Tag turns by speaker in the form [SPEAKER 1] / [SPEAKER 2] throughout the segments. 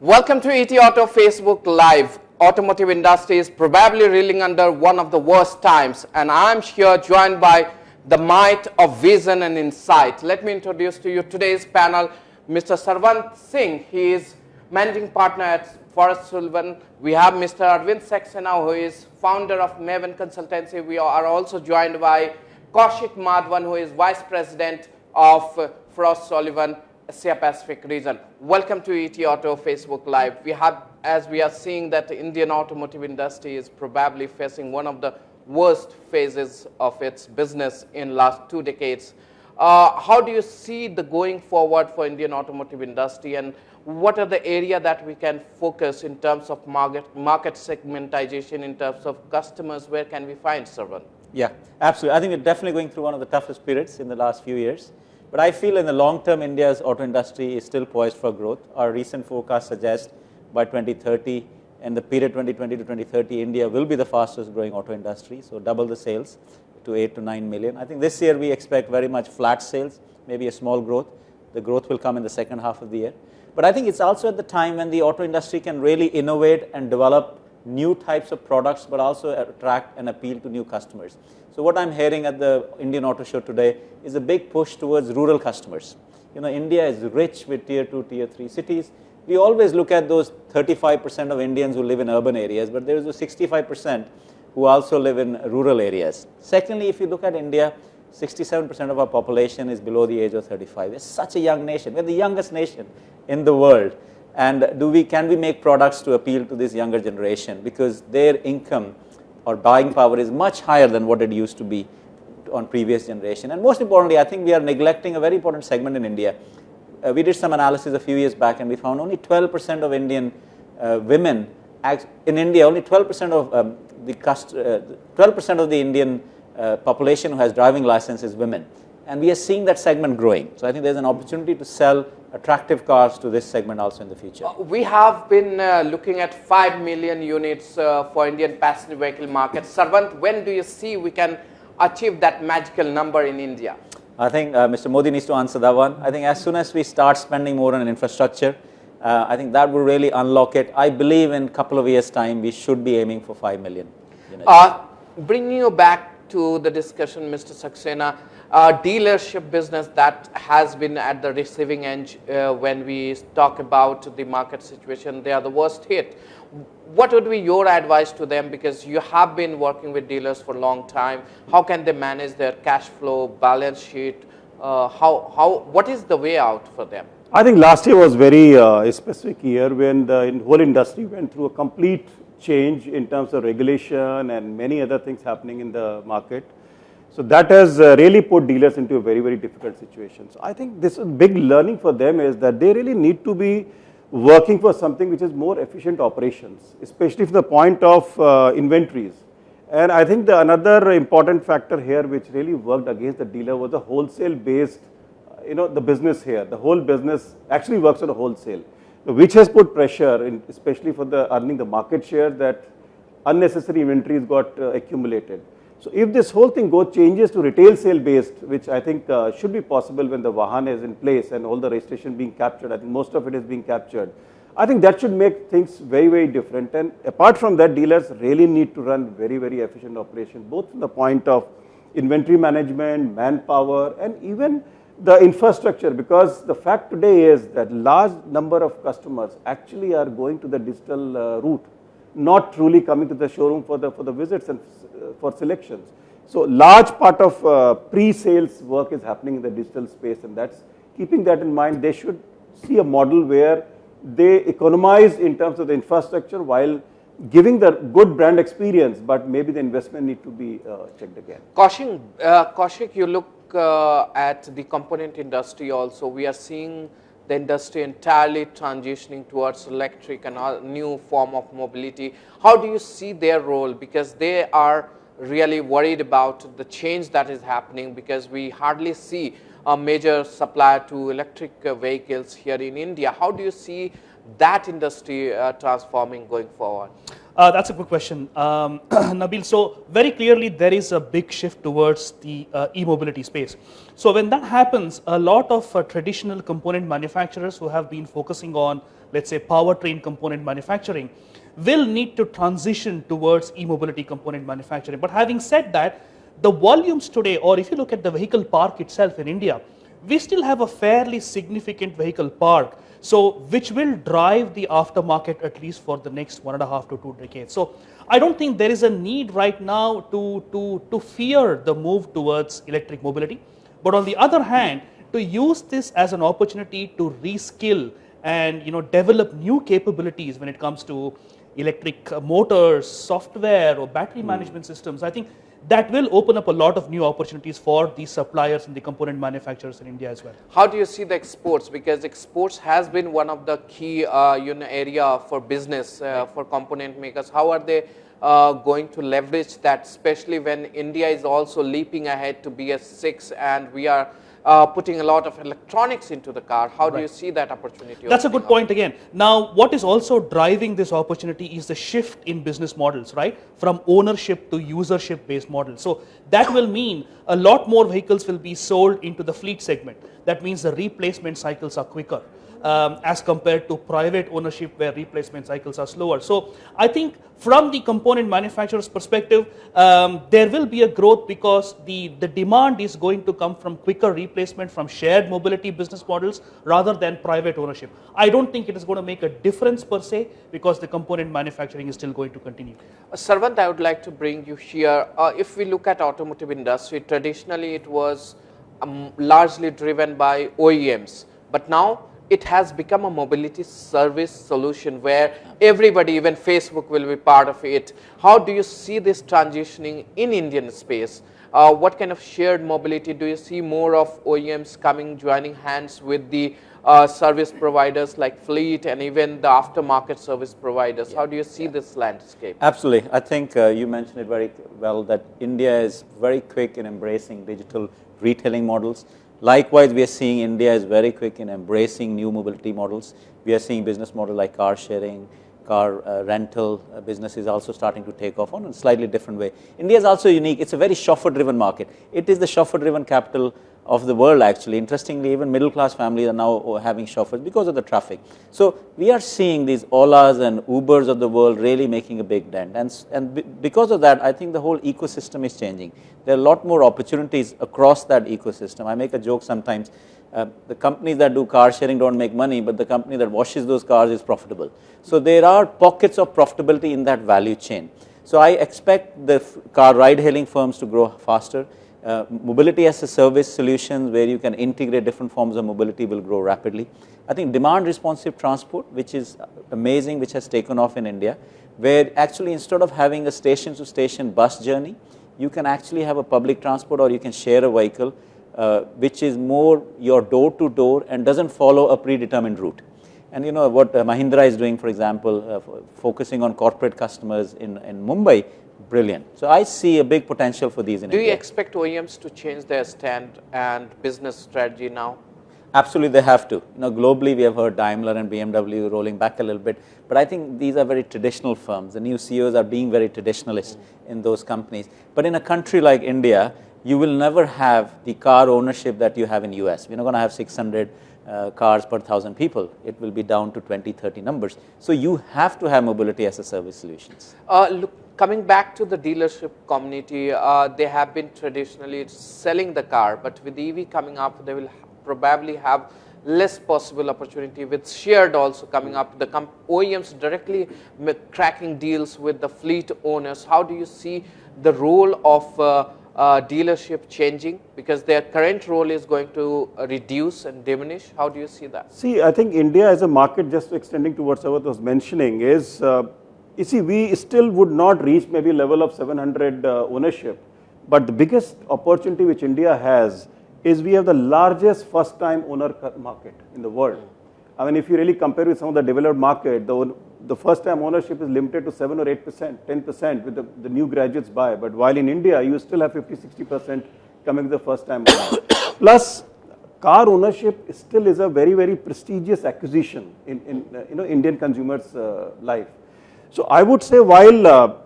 [SPEAKER 1] Welcome to ETAuto Facebook Live. Automotive industry is probably reeling under one of the worst times, and I'm here joined by the might of vision and insight. Let me introduce to you today's panel, Mr. Sarwant Singh. He is managing partner at Frost Sullivan. We have Mr. Arvind Saxena, who is founder of Maven Consultancy. We are also joined by Kaushik Madhavan, who is vice president of Frost Sullivan, Asia Pacific region. Welcome to ETAuto Facebook Live. As we are seeing that the Indian automotive industry is probably facing one of the worst phases of its business in last 2 decades. How do you see the going forward for Indian automotive industry, and what are the area that we can focus in terms of market segmentation, in terms of customers? Where can we find Sarwant?
[SPEAKER 2] Yeah, absolutely. I think we're definitely going through one of the toughest periods in the last few years. But I feel in the long term, India's auto industry is still poised for growth. Our recent forecasts suggest by 2030, in the period 2020 to 2030, India will be the fastest growing auto industry, so double the sales to 8 to 9 million. I think this year we expect very much flat sales, maybe a small growth. The growth will come in the second half of the year. But I think it's also at the time when the auto industry can really innovate and develop new types of products, but also attract and appeal to new customers. So what I'm hearing at the Indian Auto Show today is a big push towards rural customers. You know, India is rich with tier 2, tier 3 cities. We always look at those 35% of Indians who live in urban areas, but there is a 65% who also live in rural areas. Secondly, if you look at India, 67% of our population is below the age of 35. It's such a young nation. We're the youngest nation in the world. And can we make products to appeal to this younger generation, because their income or buying power is much higher than what it used to be on previous generation. And most importantly, I think we are neglecting a very important segment in India. We did some analysis a few years back, and we found only 12% of Indian women in India. Only 12% of 12% of the Indian population who has driving license is women, and we are seeing that segment growing. So I think there's an opportunity to sell attractive cars to this segment also in the future.
[SPEAKER 1] We have been looking at 5 million units for Indian passenger vehicle market. Sarwant, when do you see we can achieve that magical number in India?
[SPEAKER 2] I think Mr. Modi needs to answer that one. I think as soon as we start spending more on infrastructure, I think that will really unlock it. I believe in a couple of years' time, we should be aiming for 5 million units.
[SPEAKER 1] Bringing you back to the discussion, Mr. Saxena, dealership business that has been at the receiving end when we talk about the market situation, they are the worst hit. What would be your advice to them, because you have been working with dealers for a long time? How can they manage their cash flow, balance sheet? What is the way out for them?
[SPEAKER 3] I think last year was very specific year when the whole industry went through a complete change in terms of regulation and many other things happening in the market. So that has really put dealers into a very, very difficult situation. So I think this is big learning for them, is that they really need to be working for something which is more efficient operations, especially from the point of inventories. And I think another important factor here which really worked against the dealer was the wholesale based, the business here. The whole business actually works on a wholesale, which has put pressure, especially for the earning the market share, that unnecessary inventories got accumulated. So if this whole thing changes to retail sale based, which I think should be possible when the Vahan is in place and all the registration being captured, I think most of it is being captured. I think that should make things very, very different. And apart from that, dealers really need to run very, very efficient operation, both from the point of inventory management, manpower, and even the infrastructure, because the fact today is that large number of customers actually are going to the digital route, not truly coming to the showroom for the visits and for selections. So large part of pre-sales work is happening in the digital space, and that's keeping that in mind. They should see a model where they economize in terms of the infrastructure while giving the good brand experience, but maybe the investment need to be checked again.
[SPEAKER 1] Kaushik, you look at the component industry also. We are seeing the industry entirely transitioning towards electric and a new form of mobility. How do you see their role? Because they are really worried about the change that is happening, because we hardly see a major supplier to electric vehicles here in India. How do you see that industry transforming going forward?
[SPEAKER 4] That's a good question, Nabeel. So very clearly there is a big shift towards the e-mobility space. So when that happens, a lot of traditional component manufacturers who have been focusing on, let's say, powertrain component manufacturing, will need to transition towards e-mobility component manufacturing. But having said that, the volumes today, or if you look at the vehicle park itself in India, we still have a fairly significant vehicle park, so which will drive the aftermarket at least for the next 1.5 to 2 decades. So I don't think there is a need right now to fear the move towards electric mobility, but on the other hand, to use this as an opportunity to reskill and develop new capabilities when it comes to electric motors, software, or battery management systems. I think that will open up a lot of new opportunities for the suppliers and the component manufacturers in India as well.
[SPEAKER 1] How do you see the exports? Because exports has been one of the key area for business for component makers. How are they going to leverage that, especially when India is also leaping ahead to BS6 and we are putting a lot of electronics into the car? How do you see that opportunity?
[SPEAKER 4] That's a good point again. Now, what is also driving this opportunity is the shift in business models, right? From ownership to usership based models. So that will mean a lot more vehicles will be sold into the fleet segment. That means the replacement cycles are quicker as compared to private ownership where replacement cycles are slower. So I think from the component manufacturer's perspective, there will be a growth because the demand is going to come from quicker replacement from shared mobility business models rather than private ownership. I don't think it is going to make a difference per se because the component manufacturing is still going to continue.
[SPEAKER 1] Sarwant, I would like to bring you here. If we look at automotive industry, traditionally it was largely driven by OEMs, but now it has become a mobility service solution where everybody, even Facebook, will be part of it. How do you see this transitioning in Indian space? What kind of shared mobility do you see? More of OEMs coming, joining hands with the service providers like fleet and even the aftermarket service providers? How do you see this landscape?
[SPEAKER 2] Absolutely. I think you mentioned it very well that India is very quick in embracing digital retailing models. Likewise, we are seeing India is very quick in embracing new mobility models. We are seeing business models like car sharing, car rental business is also starting to take off on a slightly different way. India is also unique. It's a very chauffeur-driven market. It is the chauffeur-driven capital of the world, actually. Interestingly, even middle-class families are now having chauffeurs because of the traffic. So we are seeing these Olas and Ubers of the world really making a big dent. And because of that, I think the whole ecosystem is changing. There are a lot more opportunities across that ecosystem. I make a joke sometimes. The companies that do car sharing don't make money, but the company that washes those cars is profitable. So there are pockets of profitability in that value chain. So I expect the car ride-hailing firms to grow faster. Mobility as a service solutions where you can integrate different forms of mobility will grow rapidly. I think demand responsive transport, which is amazing, which has taken off in India, where actually instead of having a station to station bus journey, you can actually have a public transport or you can share a vehicle which is more your door to door and doesn't follow a predetermined route. And you know what Mahindra is doing, for example, focusing on corporate customers in Mumbai, brilliant. So I see a big potential for these in India.
[SPEAKER 1] Do you expect OEMs to change their stand and business strategy now?
[SPEAKER 2] Absolutely, they have to. You know, globally, we have heard Daimler and BMW rolling back a little bit, but I think these are very traditional firms. The new CEOs are being very traditionalist in those companies. But in a country like India, you will never have the car ownership that you have in US. We're not going to have 600 cars per 1,000 people. It will be down to 20, 30 numbers. So you have to have mobility as a service solutions.
[SPEAKER 1] Look, coming back to the dealership community, they have been traditionally selling the car, but with EV coming up, they will probably have less possible opportunity with shared also coming up. The OEMs directly cracking deals with the fleet owners. How do you see the role of dealership changing, because their current role is going to reduce and diminish? How do you see that?
[SPEAKER 3] See, I think India as a market, just extending towards what I was mentioning, is you see, we still would not reach maybe level of 700 ownership, but the biggest opportunity which India has is we have the largest first time owner market in the world. I mean, if you really compare with some of the developed market, the first time ownership is limited to 7 or 8%, 10% with the new graduates buy. But while in India, you still have 50, 60% coming with the first time owner. Plus, car ownership still is a very, very prestigious acquisition in Indian consumers' life. So I would say while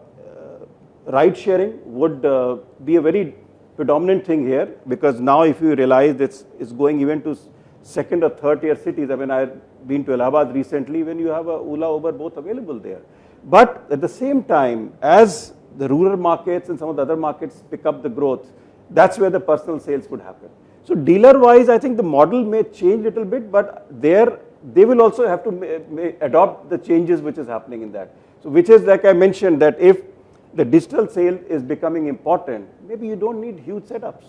[SPEAKER 3] ride sharing would be a very predominant thing here, because now if you realize it's going even to second or third tier cities. I mean, I've been to Allahabad recently when you have a Ola, Uber both available there. But at the same time, as the rural markets and some of the other markets pick up the growth, that's where the personal sales would happen. So dealer wise, I think the model may change a little bit, but they will also have to adopt the changes which is happening in that. So which is, like I mentioned, that if the digital sale is becoming important, maybe you don't need huge setups.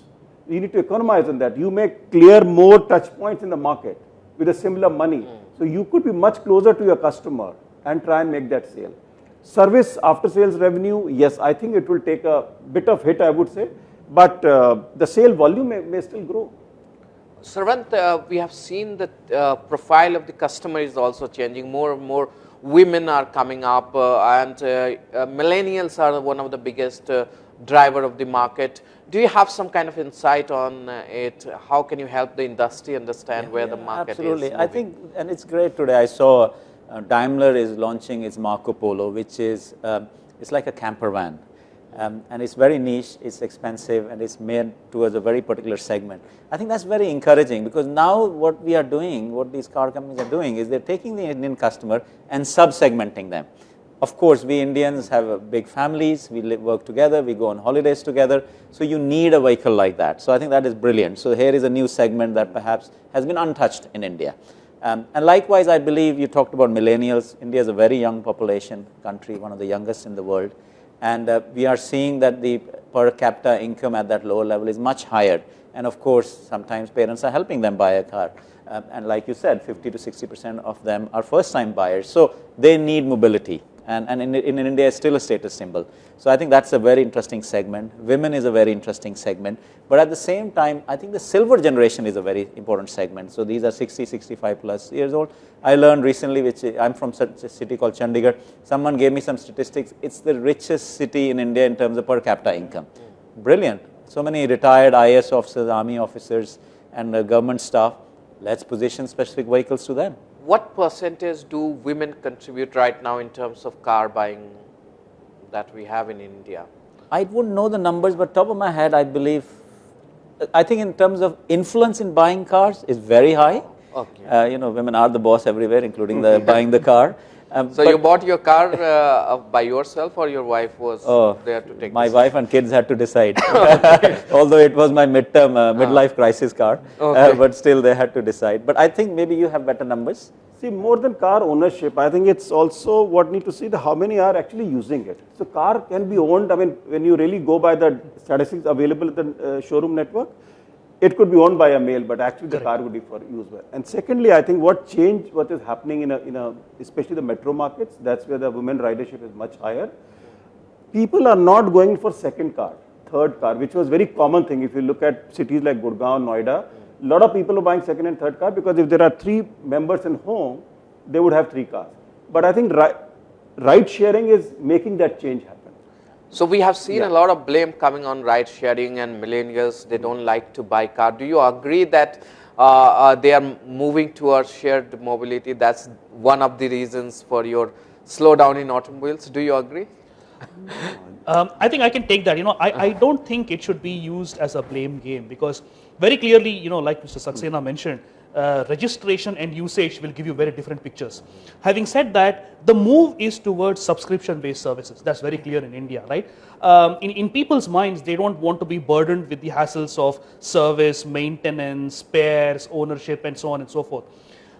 [SPEAKER 3] You need to economize on that. You may clear more touch points in the market with a similar money. So you could be much closer to your customer and try and make that sale. Service after sales revenue, yes, I think it will take a bit of hit, I would say, but the sale volume may still grow.
[SPEAKER 1] Sarwant, we have seen that profile of the customer is also changing. More and more women are coming up, and millennials are one of the biggest driver of the market. Do you have some kind of insight on it? How can you help the industry understand where the market
[SPEAKER 2] absolutely.
[SPEAKER 1] is?
[SPEAKER 2] I think, and it's great today. I saw Daimler is launching its Marco Polo, which is it's like a camper van. And it's very niche, it's expensive, and it's made towards a very particular segment. I think that's very encouraging, because now what we are doing, what these car companies are doing, is they're taking the Indian customer and sub-segmenting them. Of course, we Indians have big families, we work together, we go on holidays together, so you need a vehicle like that. So I think that is brilliant. So here is a new segment that perhaps has been untouched in India. And likewise, I believe you talked about millennials. India is a very young population country, one of the youngest in the world. And we are seeing that the per capita income at that lower level is much higher. And of course, sometimes parents are helping them buy a car. And like you said, 50 to 60% of them are first-time buyers. So they need mobility. And in India, it's still a status symbol. So I think that's a very interesting segment. Women is a very interesting segment. But at the same time, I think the silver generation is a very important segment. So these are 60, 65 plus years old. I learned recently, which I'm from such a city called Chandigarh. Someone gave me some statistics. It's the richest city in India in terms of per capita income. Brilliant. So many retired IAS officers, army officers, and government staff. Let's position specific vehicles to them.
[SPEAKER 1] What percentage do women contribute right now in terms of car buying that we have in India?
[SPEAKER 2] I wouldn't know the numbers, but top of my head, I believe, I think in terms of influence in buying cars is very high.
[SPEAKER 1] Okay.
[SPEAKER 2] Women are the boss everywhere, including the buying the car.
[SPEAKER 1] So you bought your car by yourself, or your wife was there to take
[SPEAKER 2] my
[SPEAKER 1] this?
[SPEAKER 2] wife and kids had to decide. Although it was my midlife crisis car, but still they had to decide. But I think maybe you have better numbers.
[SPEAKER 3] See, more than car ownership, I think it's also what need to see how many are actually using it. So car can be owned, I mean, when you really go by the statistics available in the showroom network, it could be owned by a male, but actually the car would be for use well. And secondly, I think what is happening in especially the metro markets, that's where the women ridership is much higher. People are not going for second car, third car, which was very common thing. If you look at cities like Gurgaon, Noida, a lot of people are buying second and third car, because if there are 3 members in home, they would have 3 cars. But I think ride sharing is making that change happen.
[SPEAKER 1] So we have seen a lot of blame coming on ride sharing, and millennials, they don't like to buy car. Do you agree that they are moving towards shared mobility? That's one of the reasons for your slowdown in automobiles. Do you agree?
[SPEAKER 4] I think I can take that. I don't think it should be used as a blame game, because very clearly, like Mr. Saxena mentioned, registration and usage will give you very different pictures. Having said that, the move is towards subscription-based services. That's very clear in India, right? In people's minds, they don't want to be burdened with the hassles of service, maintenance, spares, ownership, and so on and so forth.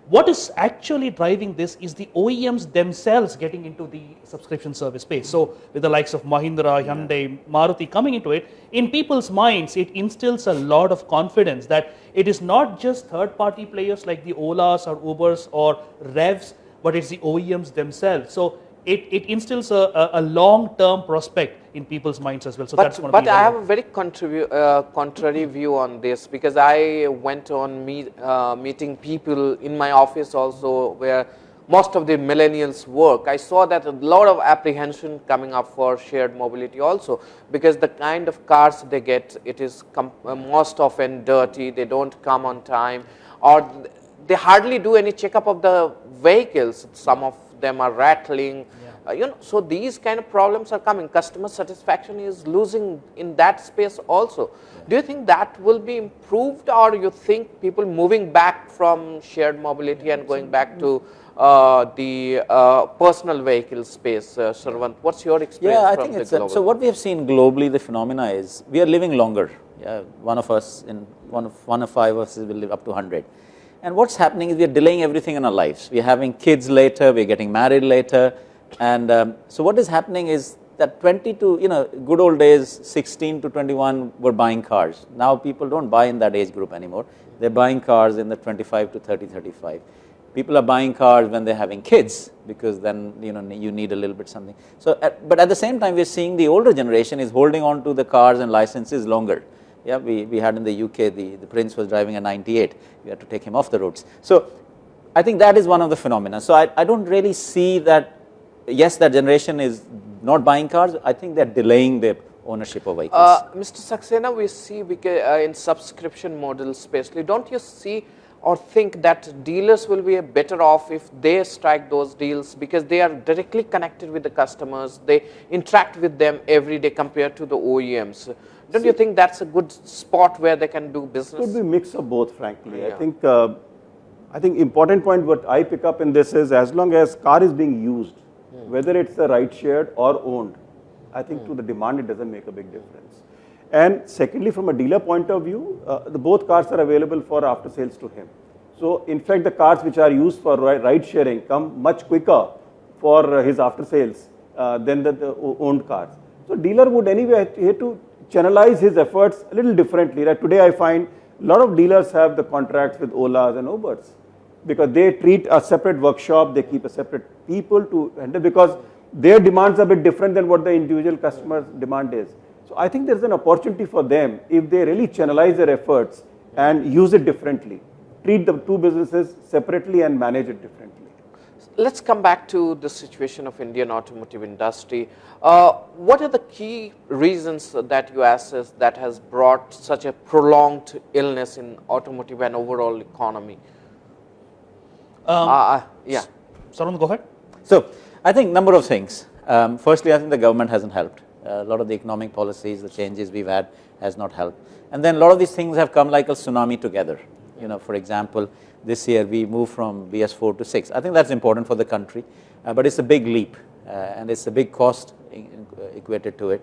[SPEAKER 4] What is actually driving this is the OEMs themselves getting into the subscription service space. So with the likes of Mahindra, Hyundai, Maruti coming into it, in people's minds, it instills a lot of confidence that it is not just third-party players like the Olas or Ubers or Revs, but it's the OEMs themselves. So it instills a long-term prospect in people's minds as well. So that's going to be.
[SPEAKER 1] But I have a very contrary view on this, because I went on meeting people in my office also, where most of the millennials work. I saw that a lot of apprehension coming up for shared mobility also, because the kind of cars they get, it is most often dirty, they don't come on time, or they hardly do any checkup of the vehicles. Some of them are rattling, So these kind of problems are coming. Customer satisfaction is losing in that space also. Do you think that will be improved, or you think people moving back from shared mobility and going back to the personal vehicle space? Sarwant, what's your experience?
[SPEAKER 2] Yeah, I
[SPEAKER 1] from
[SPEAKER 2] think
[SPEAKER 1] the
[SPEAKER 2] it's
[SPEAKER 1] global?
[SPEAKER 2] so. What we have seen globally, the phenomena is we are living longer. Yeah, one of five of us will live up to 100. And what's happening is we are delaying everything in our lives. We are having kids later. We are getting married later. And so what is happening is that 20 to, good old days, 16 to 21 were buying cars. Now people don't buy in that age group anymore. They're buying cars in the 25 to 30, 35. People are buying cars when they're having kids, because then, you need a little bit something. So, but at the same time, we're seeing the older generation is holding on to the cars and licenses longer. Yeah, we had in the UK, the prince was driving a 98. We had to take him off the roads. So I think that is one of the phenomena. So I don't really see that. Yes, that generation is not buying cars. I think they're delaying their ownership of vehicles.
[SPEAKER 1] Mr. Saxena, we see in subscription models especially, don't you see or think that dealers will be better off if they strike those deals, because they are directly connected with the customers, they interact with them every day compared to the OEMs? Don't you think that's a good spot where they can do business?
[SPEAKER 3] It could be a mix of both, frankly.
[SPEAKER 1] Yeah.
[SPEAKER 3] I think important point what I pick up in this is, as long as car is being used, whether it's a ride shared or owned, I think to the demand it doesn't make a big difference. And secondly, from a dealer point of view, both cars are available for after sales to him. So in fact, the cars which are used for ride sharing come much quicker for his after sales than the owned cars. So dealer would anyway have to channelize his efforts a little differently. Like today I find a lot of dealers have the contracts with Olas and Ubers, because they treat a separate workshop, they keep a separate people to handle, because their demands are a bit different than what the individual customer's demand is. So I think there's an opportunity for them if they really channelize their efforts and use it differently, treat the two businesses separately and manage it differently.
[SPEAKER 1] Let's come back to the situation of Indian automotive industry. What are the key reasons that you assess that has brought such a prolonged illness in automotive and overall economy? Yeah.
[SPEAKER 4] Sarwant, go ahead.
[SPEAKER 2] So I think number of things. Firstly, I think the government hasn't helped. A lot of the economic policies, the changes we've had has not helped. And then a lot of these things have come like a tsunami together. For example, this year we moved from BS4 to 6. I think that's important for the country, but it's a big leap and it's a big cost equated to it.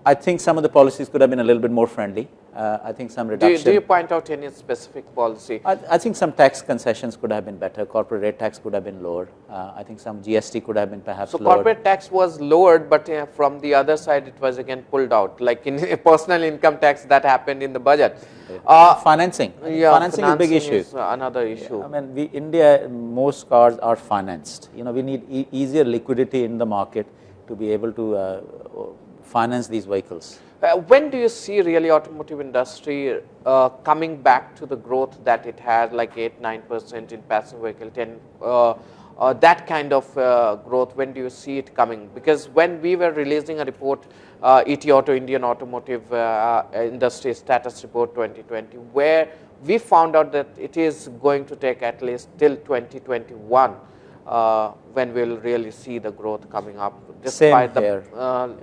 [SPEAKER 2] I think some of the policies could have been a little bit more friendly. I think some reduction.
[SPEAKER 1] Do you point out any specific policy?
[SPEAKER 2] I think some tax concessions could have been better. Corporate rate tax could have been lowered. I think some GST could have been perhaps lowered.
[SPEAKER 1] So corporate tax was lowered, but from the other side it was again pulled out. Like in personal income tax that happened in the budget.
[SPEAKER 2] Financing.
[SPEAKER 1] Yeah,
[SPEAKER 2] financing is a big issue.
[SPEAKER 1] Is another issue.
[SPEAKER 2] I mean, India, most cars are financed. We need easier liquidity in the market to be able to finance these vehicles.
[SPEAKER 1] When do you see really automotive industry coming back to the growth that it had, like 8-9% in passenger vehicle, 10 that kind of growth? When do you see it coming? Because when we were releasing a report, ETAuto, Indian Automotive Industry Status Report 2020, where we found out that it is going to take at least till 2021 when we'll really see the growth coming up, despite the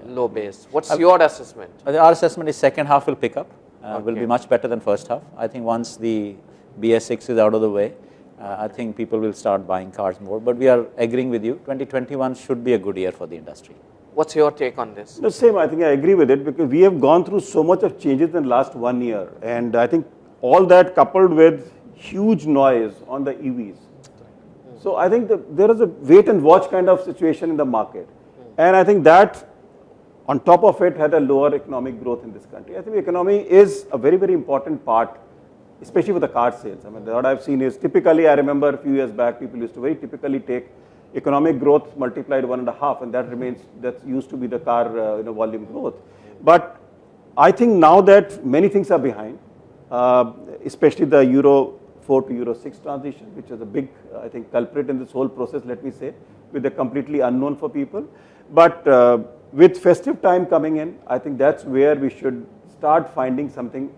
[SPEAKER 1] low base. What's your assessment?
[SPEAKER 2] Our assessment is second half will pick up, will be much better than first half. I think once the BS6 is out of the way, I think people will start buying cars more. But we are agreeing with you, 2021 should be a good year for the industry.
[SPEAKER 1] What's your take on this?
[SPEAKER 3] The same, I think I agree with it, because we have gone through so much of changes in the last 1 year. And I think all that coupled with huge noise on the EVs. So I think there is a wait and watch kind of situation in the market. And I think that on top of it had a lower economic growth in this country. I think the economy is a very, very important part, especially with the car sales. I mean, what I've seen is typically, I remember a few years back, people used to very typically take economic growth multiplied 1.5, and that used to be the car volume growth. But I think now that many things are behind, especially the Euro 4 to Euro 6 transition, which is a big, I think, culprit in this whole process, let me say, with a completely unknown for people. But with festive time coming in, I think that's where we should start finding something,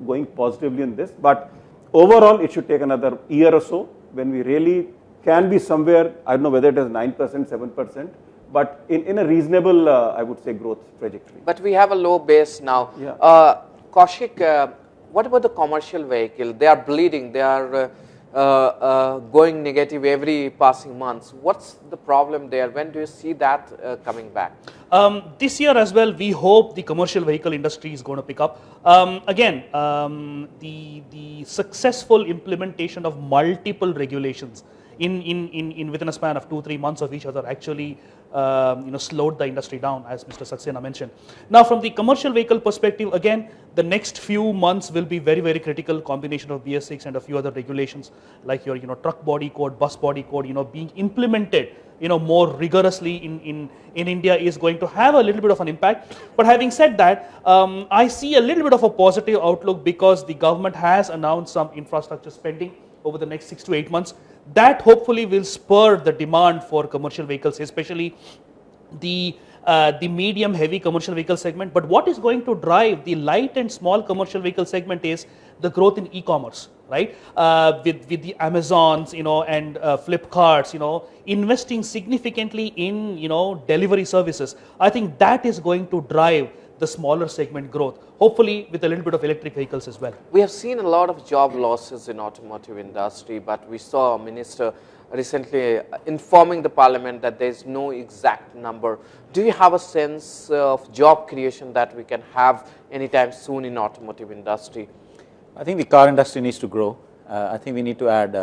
[SPEAKER 3] going positively in this. But overall, it should take another year or so when we really can be somewhere, I don't know whether it is 9%, 7%, but in a reasonable, I would say, growth trajectory.
[SPEAKER 1] But we have a low base now.
[SPEAKER 3] Yeah.
[SPEAKER 1] Kaushik, what about the commercial vehicle? They are bleeding. They are going negative every passing months. What's the problem there? When do you see that coming back?
[SPEAKER 4] This year as well, we hope the commercial vehicle industry is going to pick up. Again, the successful implementation of multiple regulations in within a span of 2-3 months of each other actually slowed the industry down, as Mr. Saxena mentioned. Now, from the commercial vehicle perspective, again, the next few months will be very, very critical. Combination of BS6 and a few other regulations like your truck body code, bus body code, being implemented more rigorously in India is going to have a little bit of an impact. But having said that, I see a little bit of a positive outlook because the government has announced some infrastructure spending over the next 6 to 8 months. That hopefully will spur the demand for commercial vehicles, especially the medium heavy commercial vehicle segment. But what is going to drive the light and small commercial vehicle segment is the growth in e-commerce, right? With the Amazons, and Flipkarts, investing significantly in, delivery services. I think that is going to drive the smaller segment growth, hopefully with a little bit of electric vehicles as well.
[SPEAKER 1] We have seen a lot of job losses in automotive industry, but we saw a minister recently informing the parliament that there is no exact number. Do you have a sense of job creation that we can have anytime soon in automotive industry?
[SPEAKER 2] I think the car industry needs to grow. I think we need to add,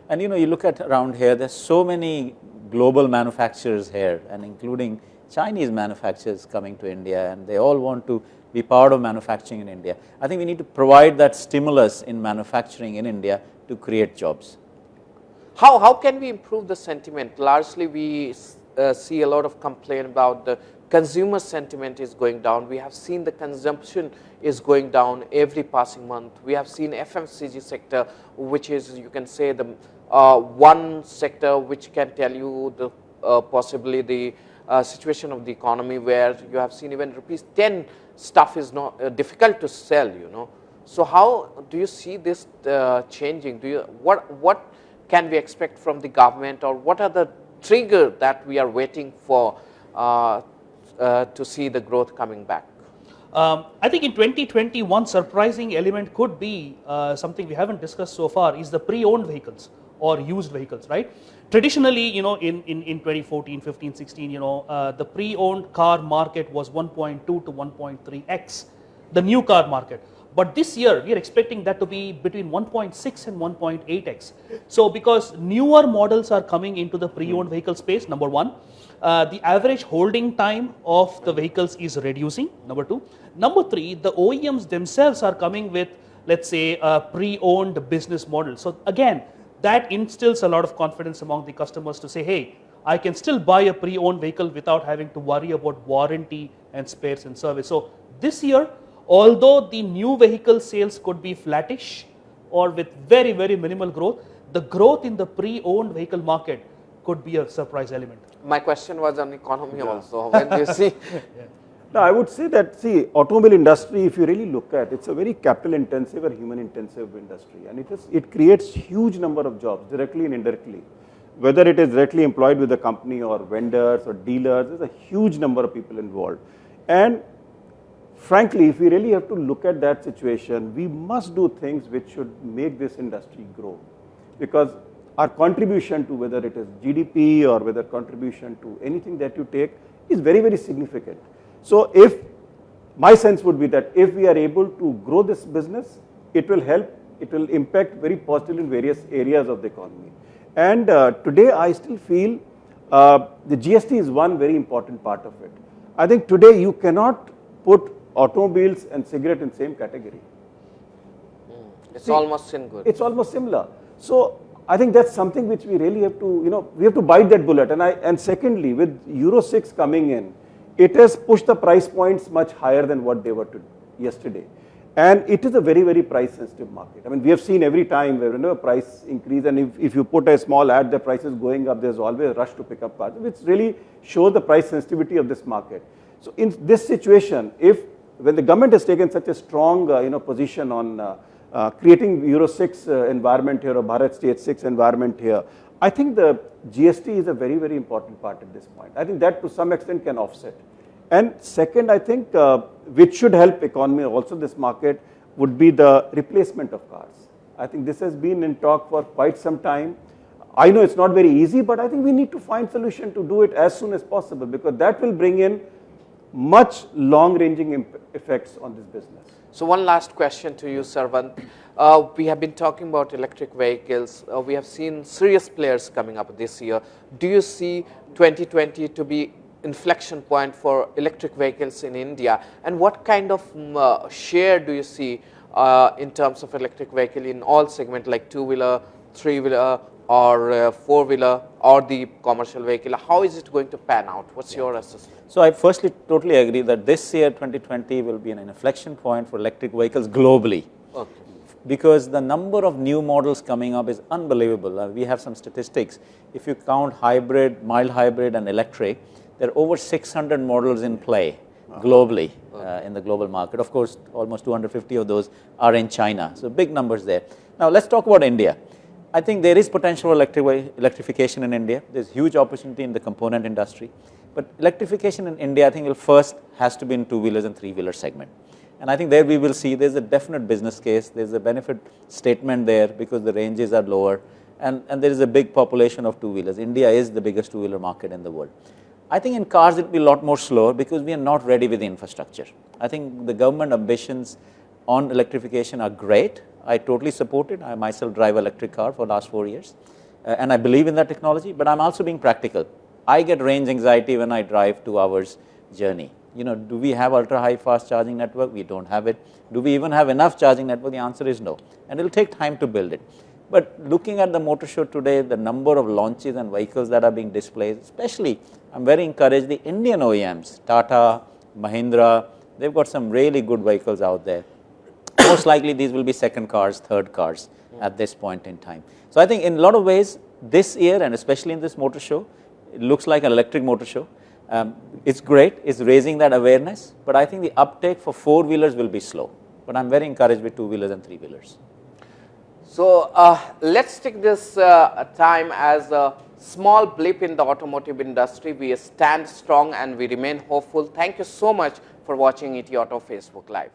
[SPEAKER 2] and you look at around here, there's so many global manufacturers here, and including Chinese manufacturers coming to India, and they all want to be part of manufacturing in India. I think we need to provide that stimulus in manufacturing in India to create jobs.
[SPEAKER 1] How can we improve the sentiment? Largely, we see a lot of complaint about the consumer sentiment is going down. We have seen the consumption is going down every passing month. We have seen FMCG sector, which is, you can say, the one sector which can tell you the possibly the situation of the economy, where you have seen even ₹10 stuff is not difficult to sell. So how do you see this changing? What can we expect from the government, or what are the trigger that we are waiting for to see the growth coming back?
[SPEAKER 4] I think in 2020, one surprising element could be something we haven't discussed so far is the pre-owned vehicles or used vehicles, right? Traditionally, in 2014, 15, 16, the pre-owned car market was 1.2 to 1.3x the new car market. But this year, we are expecting that to be between 1.6 and 1.8x. So because newer models are coming into the pre-owned vehicle space, number one, the average holding time of the vehicles is reducing, number two. Number three, the OEMs themselves are coming with, let's say, a pre-owned business model. So again, that instills a lot of confidence among the customers to say, hey, I can still buy a pre-owned vehicle without having to worry about warranty and spares and service. So this year, although the new vehicle sales could be flattish or with very, very minimal growth, the growth in the pre-owned vehicle market could be a surprise element.
[SPEAKER 1] My question was on economy also. When do you see?
[SPEAKER 3] No, I would say that, see, automobile industry, if you really look at, it's a very capital intensive or human intensive industry, and it creates huge number of jobs directly and indirectly. Whether it is directly employed with the company or vendors or dealers, there's a huge number of people involved. And frankly, if we really have to look at that situation, we must do things which should make this industry grow, because our contribution to whether it is GDP or whether contribution to anything that you take is very, very significant. So if my sense would be that if we are able to grow this business, it will help, it will impact very positively in various areas of the economy. And today I still feel the GST is one very important part of it. I think today you cannot put automobiles and cigarette in same category.
[SPEAKER 1] It's almost similar.
[SPEAKER 3] It's almost similar. So I think that's something which we really have to, we have to bite that bullet. And secondly, with Euro 6 coming in, it has pushed the price points much higher than what they were yesterday. And it is a very, very price sensitive market. I mean, we have seen every time whenever price increase, and if you put a small ad, the price is going up, there's always a rush to pick up cars, which really shows the price sensitivity of this market. So in this situation, when the government has taken such a strong position on creating Euro 6 environment here, or Bharat Stage 6 environment here, I think the GST is a very, very important part at this point. I think that to some extent can offset. And second, I think which should help economy also this market would be the replacement of cars. I think this has been in talk for quite some time. I know it's not very easy, but I think we need to find solution to do it as soon as possible, because that will bring in much long-ranging effects on this business.
[SPEAKER 1] So one last question to you, Sarwant. We have been talking about electric vehicles. We have seen serious players coming up this year. Do you see 2020 to be inflection point for electric vehicles in India? And what kind of share do you see in terms of electric vehicle in all segments, like two-wheeler, three-wheeler, or four-wheeler, or the commercial vehicle? How is it going to pan out? What's your assessment?
[SPEAKER 2] So I firstly totally agree that this year 2020 will be an inflection point for electric vehicles globally.
[SPEAKER 1] Okay.
[SPEAKER 2] Because the number of new models coming up is unbelievable. We have some statistics. If you count hybrid, mild hybrid and electric, there are over 600 models in play globally in the global market. Of course, almost 250 of those are in China. So big numbers there. Now let's talk about India. I think there is potential for electrification in India. There's huge opportunity in the component industry. But electrification in India, I think will first has to be in two-wheelers and three-wheeler segment. And I think there we will see there's a definite business case. There's a benefit statement there because the ranges are lower. And there is a big population of two-wheelers. India is the biggest two-wheeler market in the world. I think in cars it will be a lot more slower because we are not ready with the infrastructure. I think the government ambitions on electrification are great. I totally support it. I myself drive an electric car for the last 4 years. And I believe in that technology, but I'm also being practical. I get range anxiety when I drive 2 hours journey. You know, do we have ultra high fast charging network? We don't have it. Do we even have enough charging network? The answer is no. And it will take time to build it. But looking at the motor show today, the number of launches and vehicles that are being displayed, especially, I'm very encouraged, the Indian OEMs, Tata, Mahindra, they've got some really good vehicles out there. Most likely these will be second cars, third cars at this point in time. So I think in a lot of ways, this year and especially in this motor show, it looks like an electric motor show. It's great, it's raising that awareness, but I think the uptake for four-wheelers will be slow. But I'm very encouraged with two-wheelers and three-wheelers.
[SPEAKER 1] So let's take this time as a small blip in the automotive industry. We stand strong and we remain hopeful. Thank you so much for watching ETAuto Facebook Live.